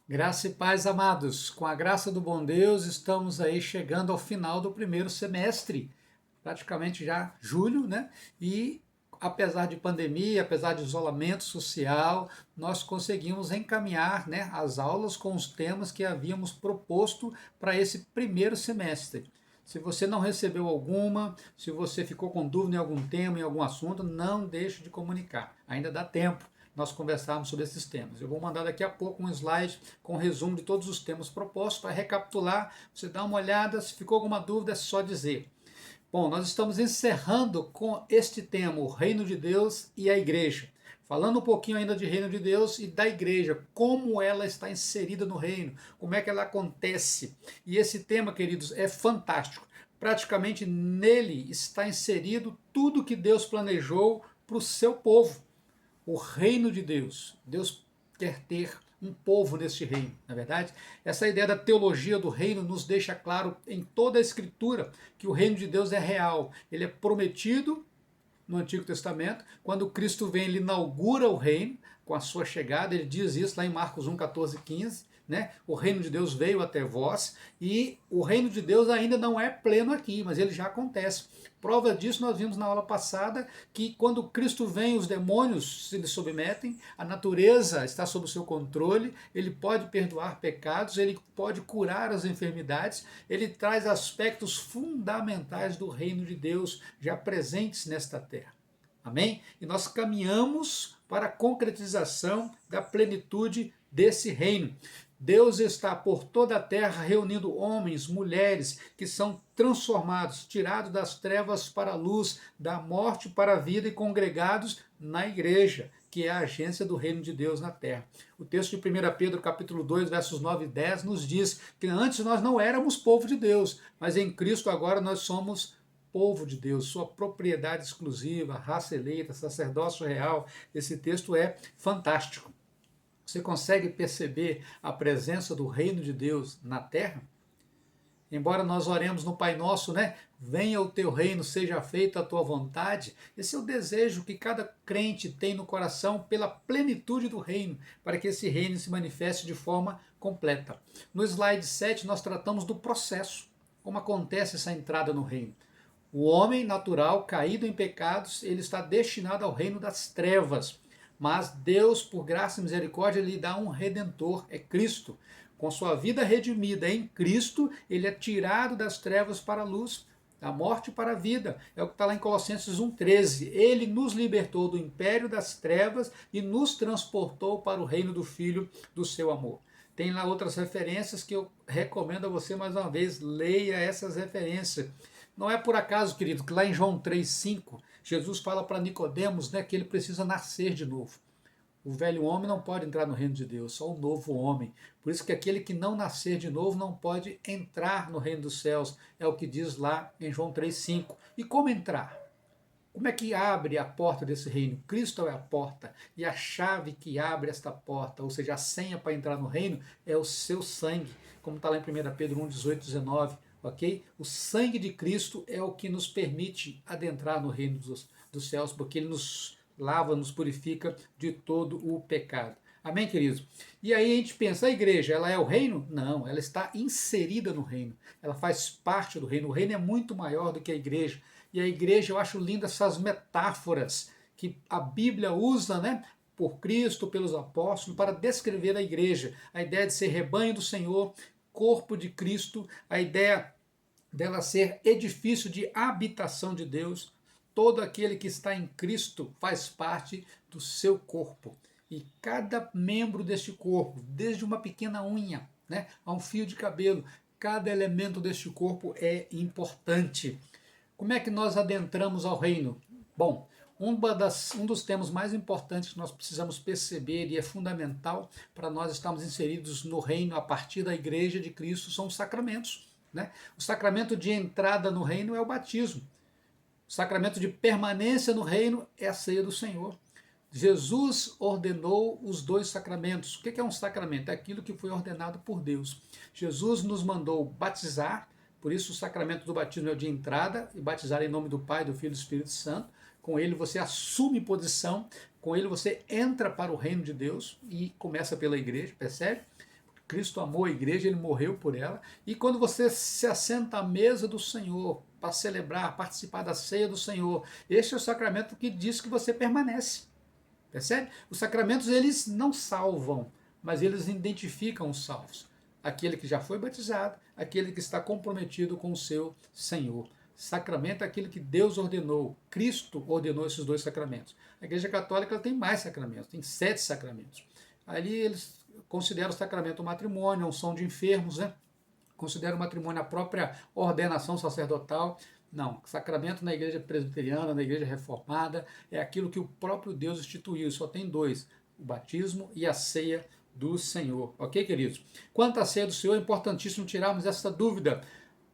Graça e paz, amados. Com a graça do bom Deus, estamos aí chegando ao final do primeiro semestre, praticamente já julho, né? E apesar de pandemia, apesar de isolamento social, nós conseguimos encaminhar, né, as aulas com os temas que havíamos proposto para esse primeiro semestre. Se você não recebeu alguma, se você ficou com dúvida em algum tema, em algum assunto, não deixe de comunicar. Ainda dá tempo nós conversarmos sobre esses temas. Eu vou mandar daqui a pouco um slide com um resumo de todos os temas propostos para recapitular. Você dá uma olhada, se ficou alguma dúvida é só dizer. Bom, nós estamos encerrando com este tema, o reino de Deus e a igreja. Falando um pouquinho ainda de reino de Deus e da igreja, como ela está inserida no reino, como é que ela acontece. E esse tema, queridos, é fantástico. Praticamente nele está inserido tudo que Deus planejou para o seu povo, o reino de Deus. Deus quer ter um povo neste reino, na verdade. Essa ideia da teologia do reino nos deixa claro em toda a Escritura que o reino de Deus é real. Ele é prometido no Antigo Testamento. Quando Cristo vem, ele inaugura o reino com a sua chegada. Ele diz isso lá em Marcos 1, 14, 15. Né? O reino de Deus veio até vós e o reino de Deus ainda não é pleno aqui, mas ele já acontece. Prova disso nós vimos na aula passada que quando Cristo vem, os demônios se lhe submetem, a natureza está sob o seu controle, ele pode perdoar pecados, ele pode curar as enfermidades, ele traz aspectos fundamentais do reino de Deus já presentes nesta terra. Amém? E nós caminhamos para a concretização da plenitude desse reino. Deus está por toda a terra reunindo homens, mulheres que são transformados, tirados das trevas para a luz, da morte para a vida e congregados na igreja, que é a agência do reino de Deus na terra. O texto de 1 Pedro, capítulo 2, versos 9 e 10, nos diz que antes nós não éramos povo de Deus, mas em Cristo agora nós somos povo de Deus, sua propriedade exclusiva, raça eleita, sacerdócio real. Esse texto é fantástico. Você consegue perceber a presença do reino de Deus na terra? Embora nós oremos no Pai Nosso, né? Venha o teu reino, seja feita a tua vontade. Esse é o desejo que cada crente tem no coração pela plenitude do reino, para que esse reino se manifeste de forma completa. No slide 7, nós tratamos do processo, como acontece essa entrada no reino. O homem natural, caído em pecados, ele está destinado ao reino das trevas. Mas Deus, por graça e misericórdia, lhe dá um redentor, é Cristo. Com sua vida redimida em Cristo, ele é tirado das trevas para a luz, da morte para a vida. É o que está lá em Colossenses 1,13. Ele nos libertou do império das trevas e nos transportou para o reino do Filho do seu amor. Tem lá outras referências que eu recomendo a você mais uma vez, leia essas referências. Não é por acaso, querido, que lá em João 3,5, Jesus fala para Nicodemos, né, que ele precisa nascer de novo. O velho homem não pode entrar no reino de Deus, só o novo homem. Por isso que aquele que não nascer de novo não pode entrar no reino dos céus. É o que diz lá em João 3,5. E como entrar? Como é que abre a porta desse reino? Cristo é a porta. E a chave que abre esta porta, ou seja, a senha para entrar no reino, é o seu sangue. Como está lá em 1 Pedro 1, 18, 19. Ok? O sangue de Cristo é o que nos permite adentrar no reino dos céus, porque ele nos lava, nos purifica de todo o pecado. Amém, queridos? E aí a gente pensa, a igreja, ela é o reino? Não, ela está inserida no reino. Ela faz parte do reino. O reino é muito maior do que a igreja. E a igreja, eu acho linda essas metáforas que a Bíblia usa, né? Por Cristo, pelos apóstolos, para descrever a igreja. A ideia de ser rebanho do Senhor, corpo de Cristo, a ideia dela ser edifício de habitação de Deus. Todo aquele que está em Cristo faz parte do seu corpo. E cada membro deste corpo, desde uma pequena unha, né, a um fio de cabelo, cada elemento deste corpo é importante. Como é que nós adentramos ao reino? Bom, um dos temas mais importantes que nós precisamos perceber e é fundamental para nós estarmos inseridos no reino a partir da igreja de Cristo são os sacramentos. Né? O sacramento de entrada no reino é o batismo. O sacramento de permanência no reino é a ceia do Senhor. Jesus ordenou os dois sacramentos. O que é um sacramento? É aquilo que foi ordenado por Deus. Jesus nos mandou batizar, por isso o sacramento do batismo é o de entrada, e batizar em nome do Pai, do Filho e do Espírito Santo. Com ele você assume posição, com ele você entra para o reino de Deus e começa pela igreja, percebe? Cristo amou a igreja, ele morreu por ela. E quando você se assenta à mesa do Senhor para celebrar, participar da ceia do Senhor, este é o sacramento que diz que você permanece. Percebe? Os sacramentos, eles não salvam, mas eles identificam os salvos. Aquele que já foi batizado, aquele que está comprometido com o seu Senhor. Sacramento é aquilo que Deus ordenou. Cristo ordenou esses dois sacramentos. A Igreja Católica tem mais sacramentos, tem 7 sacramentos. Ali eles consideram o sacramento o matrimônio, a unção de enfermos, né? Consideram o matrimônio a própria ordenação sacerdotal. Não, sacramento na igreja presbiteriana, na igreja reformada, é aquilo que o próprio Deus instituiu. Só tem 2, o batismo e a ceia do Senhor. Ok, queridos? Quanto à ceia do Senhor, é importantíssimo tirarmos essa dúvida.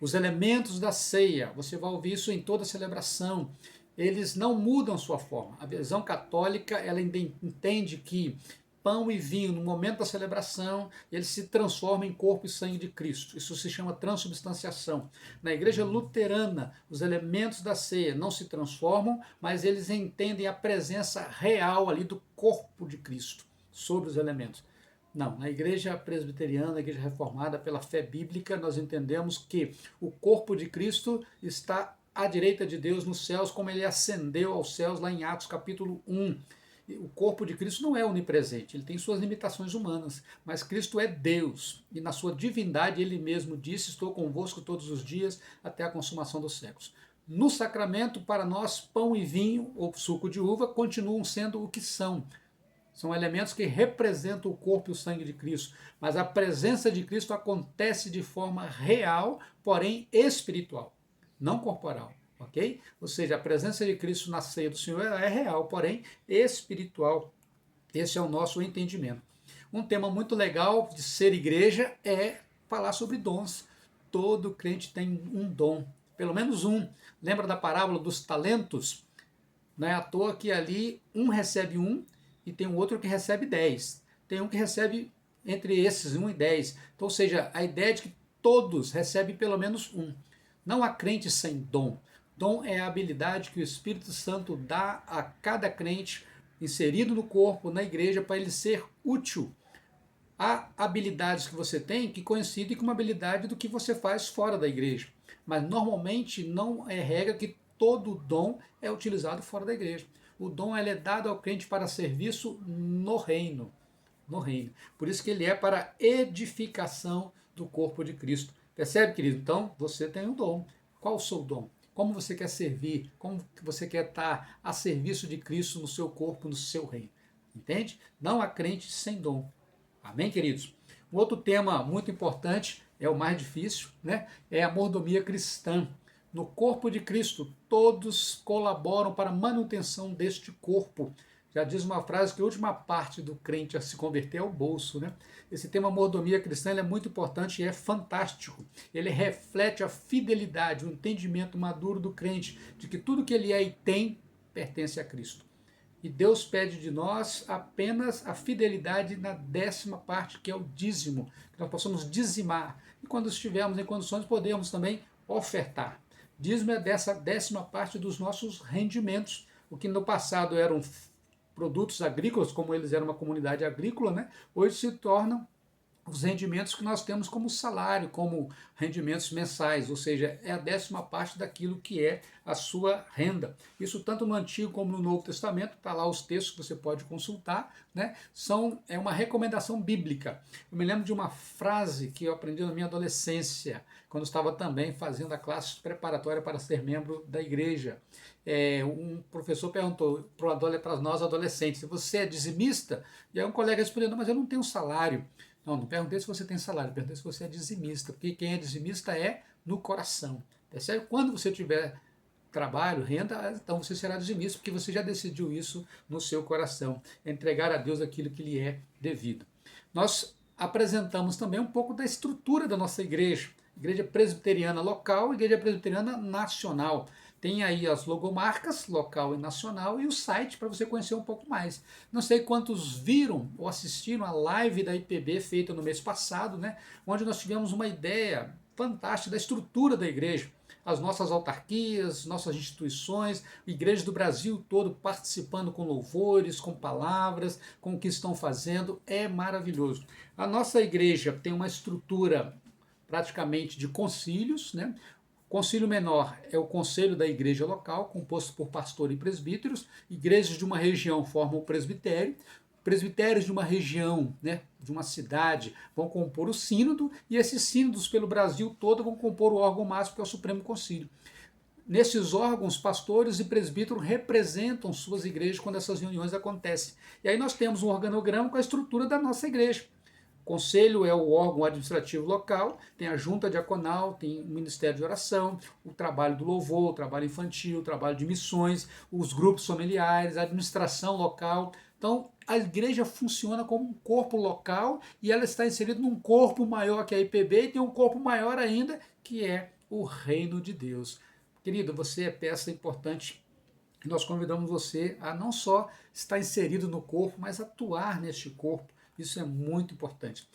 Os elementos da ceia, você vai ouvir isso em toda celebração, eles não mudam sua forma. A visão católica, ela entende que pão e vinho, no momento da celebração, eles se transformam em corpo e sangue de Cristo. Isso se chama transubstanciação. Na igreja luterana, os elementos da ceia não se transformam, mas eles entendem a presença real ali do corpo de Cristo sobre os elementos. Não, na igreja presbiteriana, na igreja reformada, pela fé bíblica, nós entendemos que o corpo de Cristo está à direita de Deus nos céus, como ele ascendeu aos céus lá em Atos capítulo 1. O corpo de Cristo não é onipresente, ele tem suas limitações humanas, mas Cristo é Deus, e na sua divindade ele mesmo disse: estou convosco todos os dias até a consumação dos séculos. No sacramento, para nós, pão e vinho, ou suco de uva, continuam sendo o que são. São elementos que representam o corpo e o sangue de Cristo, mas a presença de Cristo acontece de forma real, porém espiritual, não corporal. Ok? Ou seja, a presença de Cristo na ceia do Senhor é real, porém espiritual. Esse é o nosso entendimento. Um tema muito legal de ser igreja é falar sobre dons. Todo crente tem um dom, pelo menos um. Lembra da parábola dos talentos? Não é à toa que ali um recebe 1 e tem um outro que recebe 10. Tem um que recebe entre esses 1 e 10. Então, ou seja, a ideia é de que todos recebem pelo menos um. Não há crente sem dom. Dom é a habilidade que o Espírito Santo dá a cada crente inserido no corpo, na igreja, para ele ser útil. Há habilidades que você tem que coincidem com uma habilidade do que você faz fora da igreja. Mas normalmente não é regra que todo dom é utilizado fora da igreja. O dom ele é dado ao crente para serviço no reino. No reino. Por isso que ele é para edificação do corpo de Cristo. Percebe, querido? Então, você tem um dom. Qual o seu dom? Como você quer servir? Como você quer estar a serviço de Cristo no seu corpo, no seu reino? Entende? Não há crente sem dom. Amém, queridos? Um outro tema muito importante, é o mais difícil, né? É a mordomia cristã. No corpo de Cristo, todos colaboram para a manutenção deste corpo. Já diz uma frase que a última parte do crente a se converter é o bolso, né? Esse tema mordomia cristã é muito importante e é fantástico. Ele reflete a fidelidade, o entendimento maduro do crente de que tudo que ele é e tem pertence a Cristo. E Deus pede de nós apenas a fidelidade na 10ª parte, que é o dízimo, que nós possamos dizimar. E quando estivermos em condições, podemos também ofertar. Dízimo é dessa 10ª parte dos nossos rendimentos, o que no passado eram produtos agrícolas, como eles eram uma comunidade agrícola, né? Hoje se tornam os rendimentos que nós temos como salário, como rendimentos mensais, ou seja, é a 10ª parte daquilo que é a sua renda. Isso tanto no Antigo como no Novo Testamento, está lá os textos que você pode consultar, né? É uma recomendação bíblica. Eu me lembro de uma frase que eu aprendi na minha adolescência, quando estava também fazendo a classe preparatória para ser membro da igreja. Um professor perguntou para nós adolescentes: você é dizimista? E aí um colega respondeu: mas eu não tenho salário. Não perguntei se você tem salário, perguntei se você é dizimista, porque quem é dizimista é no coração. Percebe? Quando você tiver trabalho, renda, então você será dizimista, porque você já decidiu isso no seu coração, entregar a Deus aquilo que lhe é devido. Nós apresentamos também um pouco da estrutura da nossa igreja presbiteriana local e igreja presbiteriana nacional. Tem aí as logomarcas, local e nacional, e o site para você conhecer um pouco mais. Não sei quantos viram ou assistiram a live da IPB feita no mês passado, né, onde nós tivemos uma ideia fantástica da estrutura da igreja. As nossas autarquias, nossas instituições, igrejas do Brasil todo participando com louvores, com palavras, com o que estão fazendo, é maravilhoso. A nossa igreja tem uma estrutura praticamente de concílios, né? Concílio menor é o conselho da igreja local, composto por pastor e presbíteros. Igrejas de uma região formam o presbitério. Presbitérios de uma região, né, de uma cidade, vão compor o sínodo, e esses sínodos pelo Brasil todo vão compor o órgão máximo, que é o Supremo Concílio. Nesses órgãos, pastores e presbíteros representam suas igrejas quando essas reuniões acontecem. E aí nós temos um organograma com a estrutura da nossa igreja. O conselho é o órgão administrativo local, tem a junta diaconal, tem o ministério de oração, o trabalho do louvor, o trabalho infantil, o trabalho de missões, os grupos familiares, a administração local. Então, a igreja funciona como um corpo local e ela está inserida num corpo maior que a IPB, e tem um corpo maior ainda, que é o reino de Deus. Querido, você é peça importante. Nós convidamos você a não só estar inserido no corpo, mas atuar neste corpo. Isso é muito importante.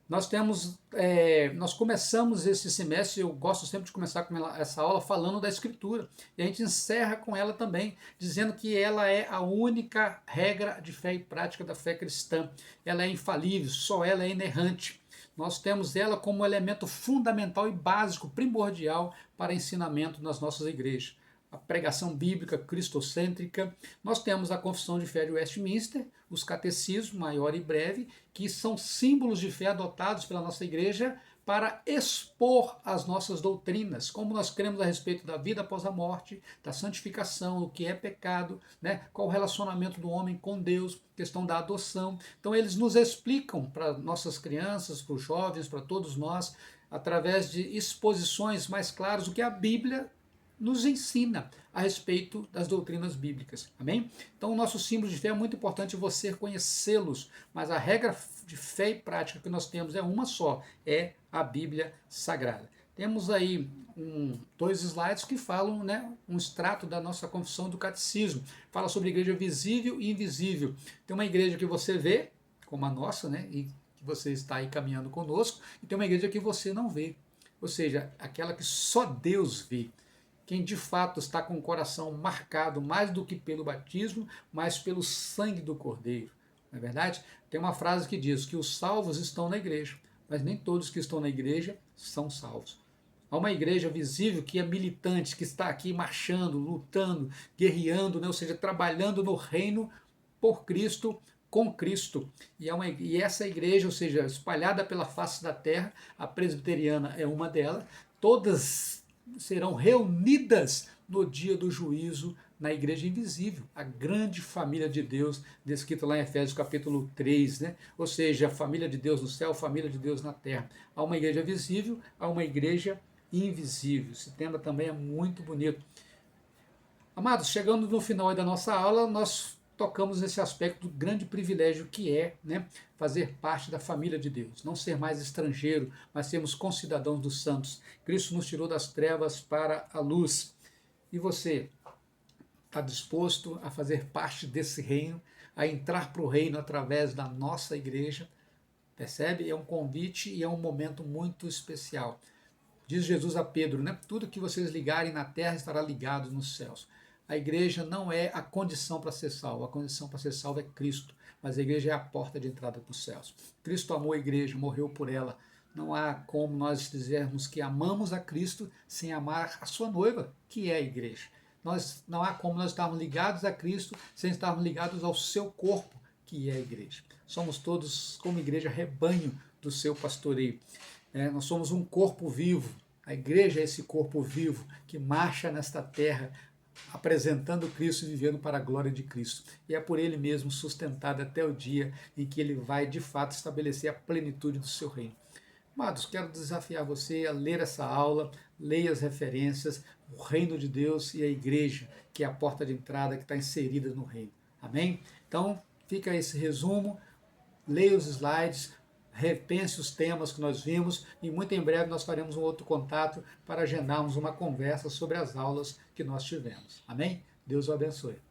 Nós começamos esse semestre, eu gosto sempre de começar com essa aula falando da Escritura, e a gente encerra com ela também, dizendo que ela é a única regra de fé e prática da fé cristã. Ela é infalível, só ela é inerrante. Nós temos ela como elemento fundamental e básico, primordial para ensinamento nas nossas igrejas. A pregação bíblica cristocêntrica. Nós temos a Confissão de Fé de Westminster, os catecismos, maior e breve, que são símbolos de fé adotados pela nossa igreja para expor as nossas doutrinas, como nós cremos a respeito da vida após a morte, da santificação, o que é pecado, né? Qual o relacionamento do homem com Deus, questão da adoção. Então eles nos explicam para nossas crianças, para os jovens, para todos nós, através de exposições mais claras, o que a Bíblia nos ensina a respeito das doutrinas bíblicas. Amém? Então, o nosso símbolo de fé é muito importante você conhecê-los, mas a regra de fé e prática que nós temos é uma só, é a Bíblia Sagrada. Temos aí dois slides que falam, né, um extrato da nossa confissão do catecismo. Fala sobre a igreja visível e invisível. Tem uma igreja que você vê, como a nossa, né, e que você está aí caminhando conosco, e tem uma igreja que você não vê, ou seja, aquela que só Deus vê. Quem de fato está com o coração marcado mais do que pelo batismo, mas pelo sangue do Cordeiro. Não é verdade? Tem uma frase que diz que os salvos estão na igreja, mas nem todos que estão na igreja são salvos. Há uma igreja visível que é militante, que está aqui marchando, lutando, guerreando, né? Ou seja, trabalhando no reino por Cristo, com Cristo. E essa igreja, ou seja, espalhada pela face da terra, a presbiteriana é uma delas, todas serão reunidas no dia do juízo na igreja invisível, a grande família de Deus, descrita lá em Efésios capítulo 3, né? Ou seja, a família de Deus no céu, a família de Deus na terra. Há uma igreja visível, há uma igreja invisível. Esse tema também é muito bonito. Amados, chegando no final da nossa aula, nós tocamos nesse aspecto do grande privilégio que é, né, fazer parte da família de Deus, não ser mais estrangeiro, mas sermos concidadãos dos santos. Cristo nos tirou das trevas para a luz. E você está disposto a fazer parte desse reino, a entrar para o reino através da nossa igreja? Percebe? É um convite e é um momento muito especial. Diz Jesus a Pedro, né? Tudo que vocês ligarem na terra estará ligado nos céus. A igreja não é a condição para ser salvo, a condição para ser salvo é Cristo, mas a igreja é a porta de entrada para os céus. Cristo amou a igreja, morreu por ela. Não há como nós dizermos que amamos a Cristo sem amar a sua noiva, que é a igreja. Não há como nós estarmos ligados a Cristo sem estarmos ligados ao seu corpo, que é a igreja. Somos todos, como igreja, rebanho do seu pastoreio. Nós somos um corpo vivo. A igreja é esse corpo vivo que marcha nesta terra, apresentando Cristo e vivendo para a glória de Cristo. E é por ele mesmo sustentado até o dia em que ele vai, de fato, estabelecer a plenitude do seu reino. Amados, quero desafiar você a ler essa aula, leia as referências, o reino de Deus e a igreja, que é a porta de entrada que está inserida no reino. Amém? Então, fica esse resumo, leia os slides, repense os temas que nós vimos e muito em breve nós faremos um outro contato para agendarmos uma conversa sobre as aulas que nós tivemos. Amém? Deus o abençoe.